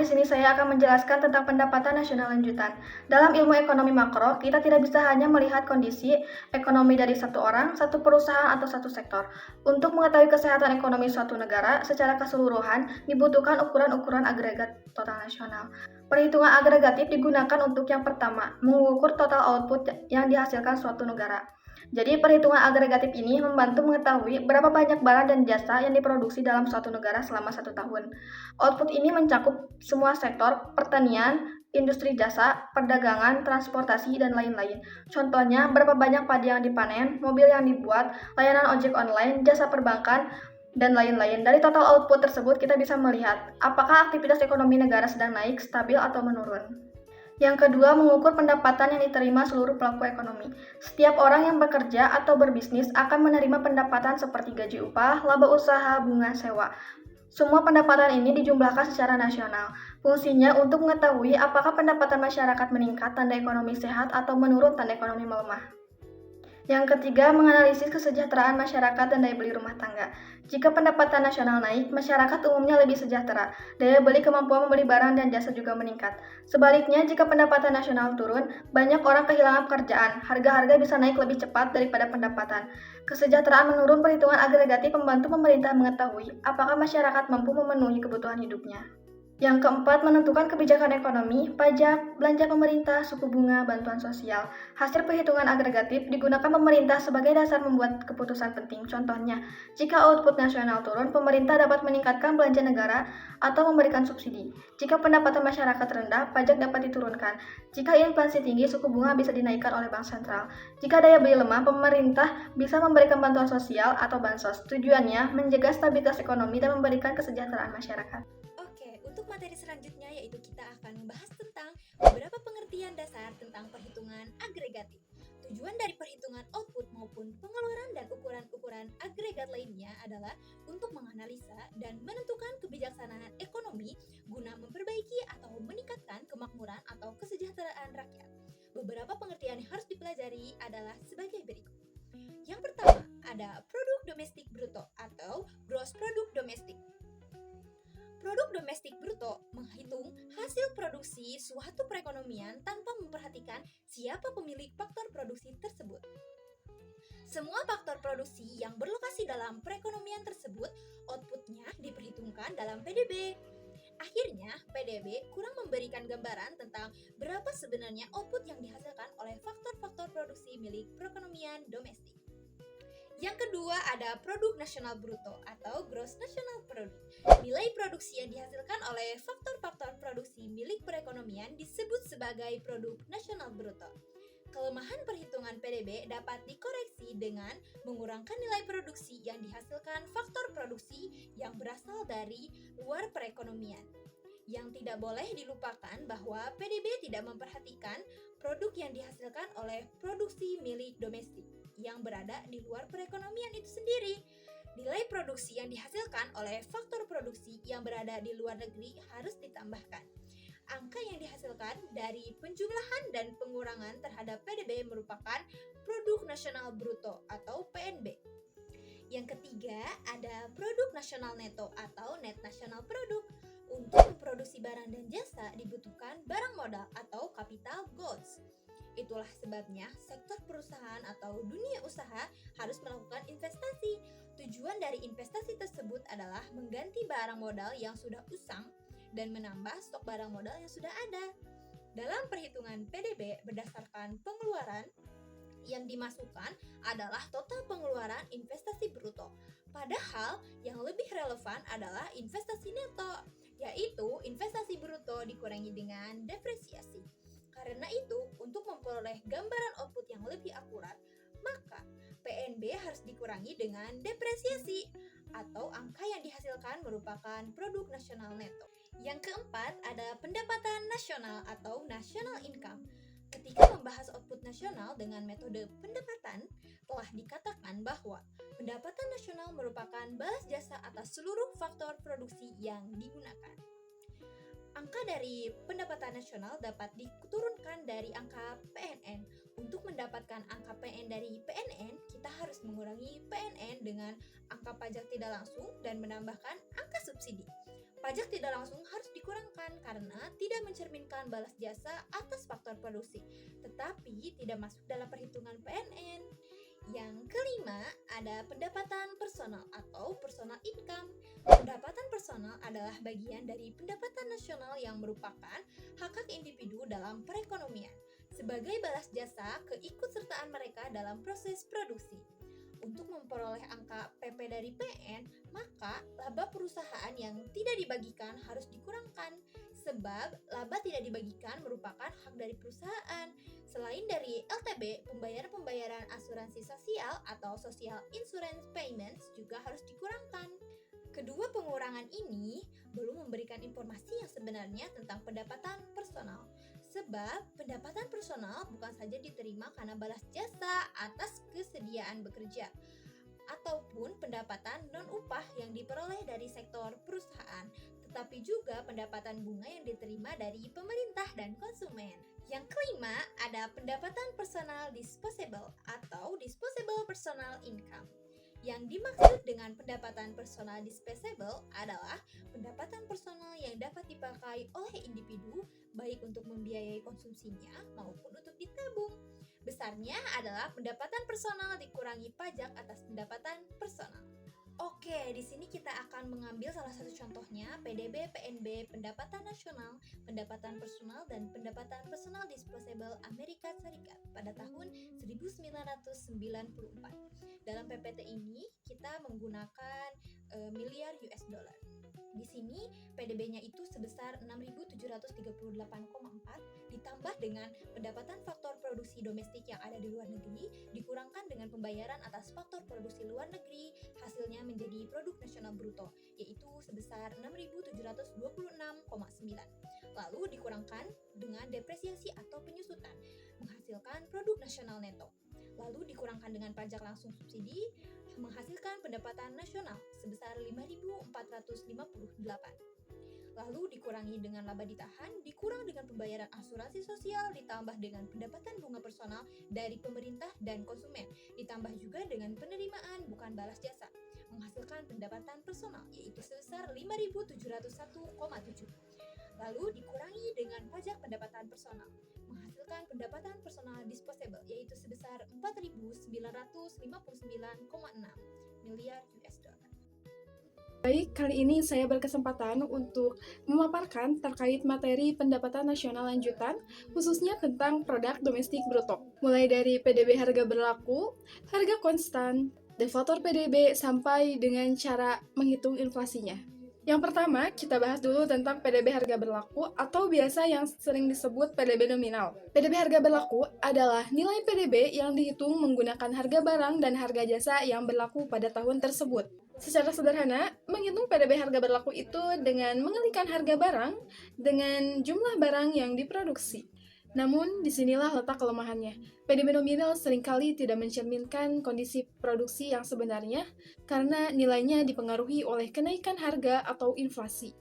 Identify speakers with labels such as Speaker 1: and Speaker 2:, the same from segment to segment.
Speaker 1: di sini saya akan menjelaskan tentang pendapatan nasional lanjutan. Dalam ilmu ekonomi makro, kita tidak bisa hanya melihat kondisi ekonomi dari satu orang, satu perusahaan, atau satu sektor. Untuk mengetahui kesehatan ekonomi suatu negara secara keseluruhan, dibutuhkan ukuran-ukuran agregat total nasional. Perhitungan agregatif digunakan untuk yang pertama, mengukur total output yang dihasilkan suatu negara. Jadi perhitungan agregatif ini membantu mengetahui berapa banyak barang dan jasa yang diproduksi dalam suatu negara selama 1 tahun. Output ini mencakup semua sektor, pertanian, industri jasa, perdagangan, transportasi, dan lain-lain. Contohnya, berapa banyak padi yang dipanen, mobil yang dibuat, layanan ojek online, jasa perbankan, dan lain-lain. Dari total output tersebut, kita bisa melihat apakah aktivitas ekonomi negara sedang naik, stabil, atau menurun. Yang kedua, mengukur pendapatan yang diterima seluruh pelaku ekonomi. Setiap orang yang bekerja atau berbisnis akan menerima pendapatan seperti gaji upah, laba usaha, bunga sewa. Semua pendapatan ini dijumlahkan secara nasional. Fungsinya untuk mengetahui apakah pendapatan masyarakat meningkat tanda ekonomi sehat atau menurun tanda ekonomi melemah. Yang ketiga, menganalisis kesejahteraan masyarakat dan daya beli rumah tangga. Jika pendapatan nasional naik, masyarakat umumnya lebih sejahtera. Daya beli, kemampuan membeli barang dan jasa juga meningkat. Sebaliknya, jika pendapatan nasional turun, banyak orang kehilangan pekerjaan. Harga-harga bisa naik lebih cepat daripada pendapatan. Kesejahteraan menurun. Perhitungan agregatif membantu pemerintah mengetahui apakah masyarakat mampu memenuhi kebutuhan hidupnya. Yang keempat, menentukan kebijakan ekonomi, pajak, belanja pemerintah, suku bunga, bantuan sosial. Hasil perhitungan agregatif digunakan pemerintah sebagai dasar membuat keputusan penting. Contohnya, jika output nasional turun, pemerintah dapat meningkatkan belanja negara atau memberikan subsidi. Jika pendapatan masyarakat rendah, pajak dapat diturunkan. Jika inflasi tinggi, suku bunga bisa dinaikkan oleh bank sentral. Jika daya beli lemah, pemerintah bisa memberikan bantuan sosial atau bansos. Tujuannya menjaga stabilitas ekonomi dan memberikan kesejahteraan masyarakat.
Speaker 2: Oke, untuk materi selanjutnya yaitu kita akan membahas tentang beberapa pengertian dasar tentang perhitungan agregatif. Tujuan dari perhitungan output maupun pengeluaran dan ukuran-ukuran agregat lainnya adalah untuk menganalisa dan menentukan kebijaksanaan ekonomi guna memperbaiki atau meningkatkan kemakmuran atau kesejahteraan rakyat. Beberapa pengertian yang harus dipelajari adalah sebagai berikut. Yang pertama, ada produk domestik bruto atau gross product domestik. Produk domestik bruto menghitung hasil produksi suatu perekonomian tanpa memperhatikan siapa pemilik faktor produksi tersebut. Semua faktor produksi yang berlokasi dalam perekonomian tersebut, outputnya diperhitungkan dalam PDB. Akhirnya, PDB kurang memberikan gambaran tentang berapa sebenarnya output yang dihasilkan oleh faktor-faktor produksi milik perekonomian domestik. Yang kedua ada produk nasional bruto atau gross national product. Nilai produksi yang dihasilkan oleh faktor-faktor produksi milik perekonomian disebut sebagai produk nasional bruto. Kelemahan perhitungan PDB dapat dikoreksi dengan mengurangkan nilai produksi yang dihasilkan faktor produksi yang berasal dari luar perekonomian. Yang tidak boleh dilupakan bahwa PDB tidak memperhatikan produk yang dihasilkan oleh produksi milik domestik yang berada di luar perekonomian itu sendiri. Nilai produksi yang dihasilkan oleh faktor produksi yang berada di luar negeri harus ditambahkan. Angka yang dihasilkan dari penjumlahan dan pengurangan terhadap PDB merupakan produk nasional bruto atau PNB. Yang ketiga ada produk nasional neto atau net nasional product. Untuk memproduksi barang dan jasa dibutuhkan barang modal atau capital goods. Itulah sebabnya sektor perusahaan atau dunia usaha harus melakukan investasi. Tujuan dari investasi tersebut adalah mengganti barang modal yang sudah usang dan menambah stok barang modal yang sudah ada. Dalam perhitungan PDB berdasarkan pengeluaran, yang dimasukkan adalah total pengeluaran investasi bruto. Padahal yang lebih relevan adalah investasi neto, yaitu investasi bruto dikurangi dengan depresiasi. Karena itu, untuk memperoleh gambaran output yang lebih akurat, maka PNB harus dikurangi dengan depresiasi atau angka yang dihasilkan merupakan produk nasional neto. Yang keempat ada pendapatan nasional atau national income. Ketika membahas output nasional dengan metode pendapatan, telah dikatakan bahwa pendapatan nasional merupakan balas jasa atas seluruh faktor produksi yang digunakan. Angka dari pendapatan nasional dapat diturunkan dari angka PNN. Untuk mendapatkan angka PNN dari PNN, kita harus mengurangi PNN dengan angka pajak tidak langsung dan menambahkan angka subsidi. Pajak tidak langsung harus dikurangkan karena tidak mencerminkan balas jasa atas faktor produksi, tetapi tidak masuk dalam perhitungan PNN. Yang kelima, ada pendapatan personal atau personal income. Pendapatan personal adalah bagian dari pendapatan nasional yang merupakan hak-hak individu dalam perekonomian sebagai balas jasa keikutsertaan mereka dalam proses produksi. Untuk memperoleh angka PP dari PN, maka laba perusahaan yang tidak dibagikan harus dikurangkan, sebab laba tidak dibagikan merupakan hak dari perusahaan. Selain dari LTB, pembayaran-pembayaran asuransi sosial atau social insurance payments juga harus dikurangkan. Kedua pengurangan ini belum memberikan informasi yang sebenarnya tentang pendapatan personal. Sebab pendapatan personal bukan saja diterima karena balas jasa atas kesediaan bekerja, ataupun pendapatan non-upah yang diperoleh dari sektor perusahaan, tetapi juga pendapatan bunga yang diterima dari pemerintah dan konsumen. Yang kelima, ada pendapatan personal disposable atau disposable personal income. Yang dimaksud dengan pendapatan personal disposable adalah pendapatan personal yang dapat dipakai oleh individu baik untuk membiayai konsumsinya maupun untuk ditabung. Besarnya adalah pendapatan personal dikurangi pajak atas pendapatan personal. Oke, di sini kita akan mengambil salah satu contohnya PDB, PNB, pendapatan nasional, pendapatan personal, dan pendapatan personal disposable Amerika Serikat pada tahun 1994. Dalam PPT ini kita menggunakan miliar US dollar. Di sini PDB-nya itu sebesar 6.738,4 ditambah dengan pendapatan faktor produksi domestik yang ada di luar negeri dikurangkan dengan pembayaran atas faktor produksi luar negeri, hasilnya menjadi produk nasional bruto yaitu sebesar 6.726,9. Lalu dikurangkan dengan depresiasi atau penyusutan menghasilkan produk nasional neto. Lalu dikurangkan dengan pajak langsung subsidi menghasilkan pendapatan nasional sebesar 5.458. Lalu dikurangi dengan laba ditahan, dikurang dengan pembayaran asuransi sosial, ditambah dengan pendapatan bunga personal dari pemerintah dan konsumen, ditambah juga dengan penerimaan bukan balas jasa, menghasilkan pendapatan personal yaitu sebesar 5.701,7. Lalu dikurangi dengan pajak pendapatan personal, menghasilkan pendapatan personal disposable yaitu sebesar 4.959,6 miliar US dollar.
Speaker 3: Baik, kali ini saya berkesempatan untuk memaparkan terkait materi pendapatan nasional lanjutan, khususnya tentang produk domestik bruto. Mulai dari PDB harga berlaku, harga konstan, deflator PDB, sampai dengan cara menghitung inflasinya. Yang pertama, kita bahas dulu tentang PDB harga berlaku atau biasa yang sering disebut PDB nominal. PDB harga berlaku adalah nilai PDB yang dihitung menggunakan harga barang dan harga jasa yang berlaku pada tahun tersebut. Secara sederhana, menghitung PDB harga berlaku itu dengan mengalihkan harga barang dengan jumlah barang yang diproduksi. Namun, disinilah letak kelemahannya. PDB nominal seringkali tidak mencerminkan kondisi produksi yang sebenarnya karena nilainya dipengaruhi oleh kenaikan harga atau inflasi.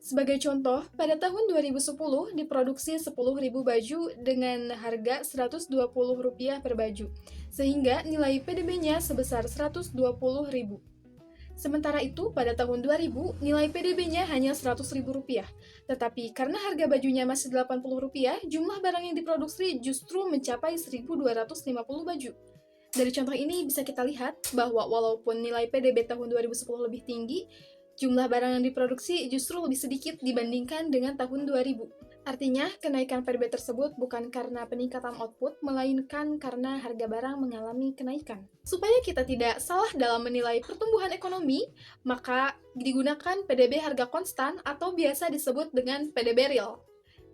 Speaker 3: Sebagai contoh, pada tahun 2010 diproduksi 10.000 baju dengan harga Rp120 per baju, sehingga nilai PDB-nya sebesar Rp120.000. Sementara itu, pada tahun 2000, nilai PDB-nya hanya Rp100.000. Tetapi karena harga bajunya masih Rp80, jumlah barang yang diproduksi justru mencapai 1.250 baju. Dari contoh ini bisa kita lihat bahwa walaupun nilai PDB tahun 2010 lebih tinggi, jumlah barang yang diproduksi justru lebih sedikit dibandingkan dengan tahun 2000. Artinya, kenaikan PDB tersebut bukan karena peningkatan output, melainkan karena harga barang mengalami kenaikan. Supaya kita tidak salah dalam menilai pertumbuhan ekonomi, maka digunakan PDB harga konstan atau biasa disebut dengan PDB real.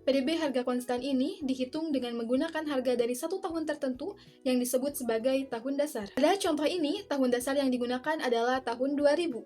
Speaker 3: PDB harga konstan ini dihitung dengan menggunakan harga dari satu tahun tertentu yang disebut sebagai tahun dasar. Pada contoh ini, tahun dasar yang digunakan adalah tahun 2000.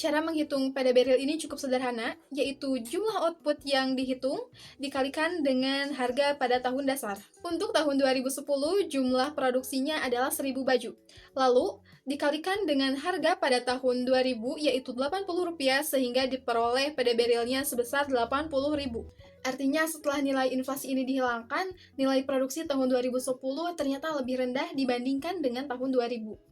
Speaker 3: Cara menghitung PDB real ini cukup sederhana, yaitu jumlah output yang dihitung dikalikan dengan harga pada tahun dasar. Untuk tahun 2010, jumlah produksinya adalah 1.000 baju. Lalu, dikalikan dengan harga pada tahun 2000, yaitu Rp80, sehingga diperoleh PDB realnya sebesar Rp80.000. Artinya, setelah nilai inflasi ini dihilangkan, nilai produksi tahun 2010 ternyata lebih rendah dibandingkan dengan tahun 2000.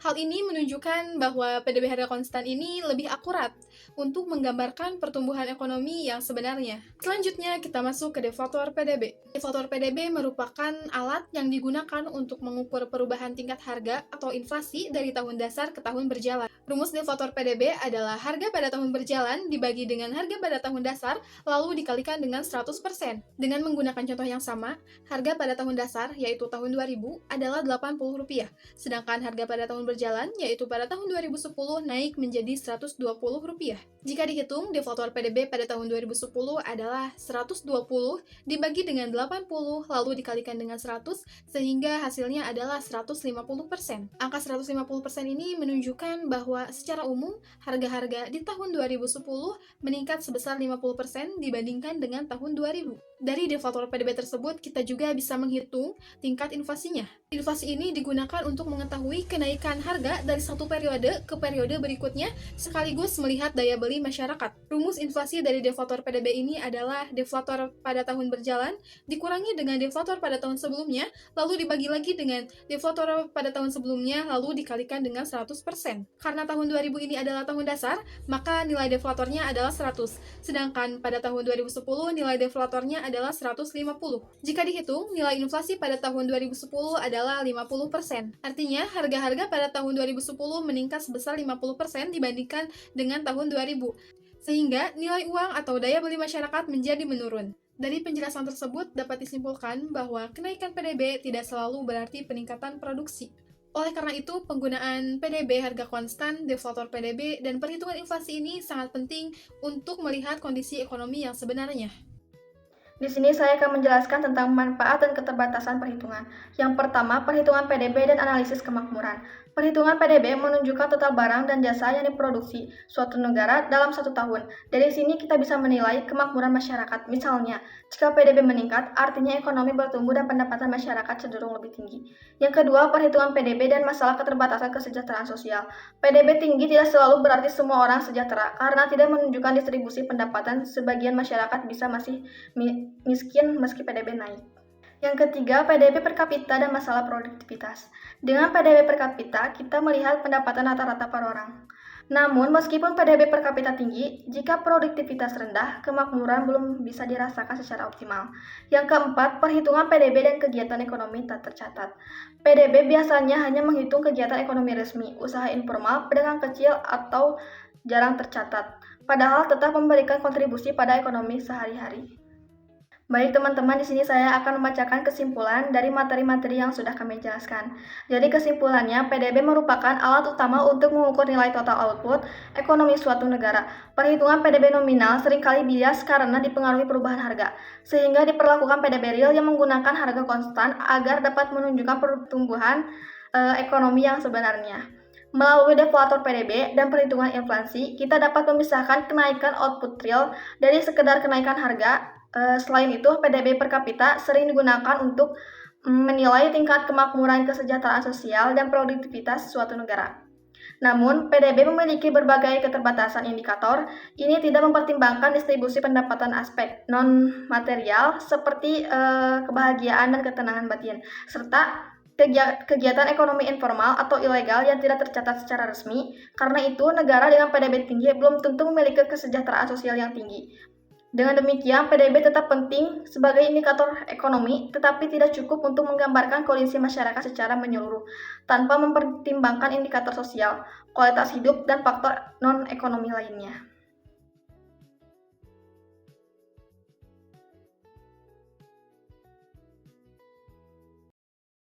Speaker 3: Hal ini menunjukkan bahwa PDB harga konstan ini lebih akurat untuk menggambarkan pertumbuhan ekonomi yang sebenarnya. Selanjutnya, kita masuk ke deflator PDB. Deflator PDB merupakan alat yang digunakan untuk mengukur perubahan tingkat harga atau inflasi dari tahun dasar ke tahun berjalan. Rumus deflator PDB adalah harga pada tahun berjalan dibagi dengan harga pada tahun dasar, lalu dikalikan dengan 100%. Dengan menggunakan contoh yang sama, harga pada tahun dasar, yaitu tahun 2000, adalah Rp80, sedangkan harga pada tahun berjalan, yaitu pada tahun 2010 naik menjadi Rp120. Jika dihitung, deflator PDB pada tahun 2010 adalah 120 dibagi dengan 80 lalu dikalikan dengan 100 sehingga hasilnya adalah 150%. Angka 150% ini menunjukkan bahwa secara umum harga-harga di tahun 2010 meningkat sebesar 50% dibandingkan dengan tahun 2000. Dari deflator PDB tersebut, kita juga bisa menghitung tingkat inflasinya. Inflasi ini digunakan untuk mengetahui kenaikan harga dari satu periode ke periode berikutnya, sekaligus melihat daya beli masyarakat. Rumus inflasi dari deflator PDB ini adalah deflator pada tahun berjalan dikurangi dengan deflator pada tahun sebelumnya, lalu dibagi lagi dengan deflator pada tahun sebelumnya, lalu dikalikan dengan 100%. Karena tahun 2000 ini adalah tahun dasar, maka nilai deflatornya adalah 100. Sedangkan pada tahun 2010, nilai deflatornya adalah 150. Jika dihitung, nilai inflasi pada tahun 2010 adalah 50%. Artinya, harga-harga pada tahun 2010 meningkat sebesar 50% dibandingkan dengan tahun 2000. Sehingga nilai uang atau daya beli masyarakat menjadi menurun. Dari penjelasan tersebut dapat disimpulkan bahwa kenaikan PDB tidak selalu berarti peningkatan produksi. Oleh karena itu, penggunaan PDB harga konstan, deflator PDB, dan perhitungan inflasi ini sangat penting untuk melihat kondisi ekonomi yang sebenarnya.
Speaker 1: Di sini saya akan menjelaskan tentang manfaat dan keterbatasan perhitungan. Yang pertama, perhitungan PDB dan analisis kemakmuran. Perhitungan PDB menunjukkan total barang dan jasa yang diproduksi suatu negara dalam satu tahun. Dari sini kita bisa menilai kemakmuran masyarakat. Misalnya, jika PDB meningkat, artinya ekonomi bertumbuh dan pendapatan masyarakat cenderung lebih tinggi. Yang kedua, perhitungan PDB dan masalah keterbatasan kesejahteraan sosial. PDB tinggi tidak selalu berarti semua orang sejahtera, karena tidak menunjukkan distribusi pendapatan. Sebagian masyarakat bisa masih miskin meski PDB naik. Yang ketiga, PDB per kapita dan masalah produktivitas. Dengan PDB per kapita, kita melihat pendapatan rata-rata per orang. Namun, meskipun PDB per kapita tinggi, jika produktivitas rendah, kemakmuran belum bisa dirasakan secara optimal. Yang keempat, perhitungan PDB dan kegiatan ekonomi tak tercatat. PDB biasanya hanya menghitung kegiatan ekonomi resmi, usaha informal, pedagang kecil, atau jarang tercatat, padahal tetap memberikan kontribusi pada ekonomi sehari-hari. Baik teman-teman, di sini saya akan membacakan kesimpulan dari materi-materi yang sudah kami jelaskan. Jadi kesimpulannya, PDB merupakan alat utama untuk mengukur nilai total output ekonomi suatu negara. Perhitungan PDB nominal seringkali bias karena dipengaruhi perubahan harga, sehingga diperlakukan PDB real yang menggunakan harga konstan agar dapat menunjukkan pertumbuhan ekonomi yang sebenarnya. Melalui deflator PDB dan perhitungan inflasi, kita dapat memisahkan kenaikan output real dari sekedar kenaikan harga. Selain itu, PDB per kapita sering digunakan untuk menilai tingkat kemakmuran, kesejahteraan sosial, dan produktivitas suatu negara. Namun, PDB memiliki berbagai keterbatasan indikator. Ini tidak mempertimbangkan distribusi pendapatan aspek non-material seperti kebahagiaan dan ketenangan batin, serta kegiatan ekonomi informal atau ilegal yang tidak tercatat secara resmi. Karena itu, negara dengan PDB tinggi belum tentu memiliki kesejahteraan sosial yang tinggi. Dengan demikian, PDB tetap penting sebagai indikator ekonomi, tetapi tidak cukup untuk menggambarkan kondisi masyarakat secara menyeluruh, tanpa mempertimbangkan indikator sosial, kualitas hidup, dan faktor non-ekonomi lainnya.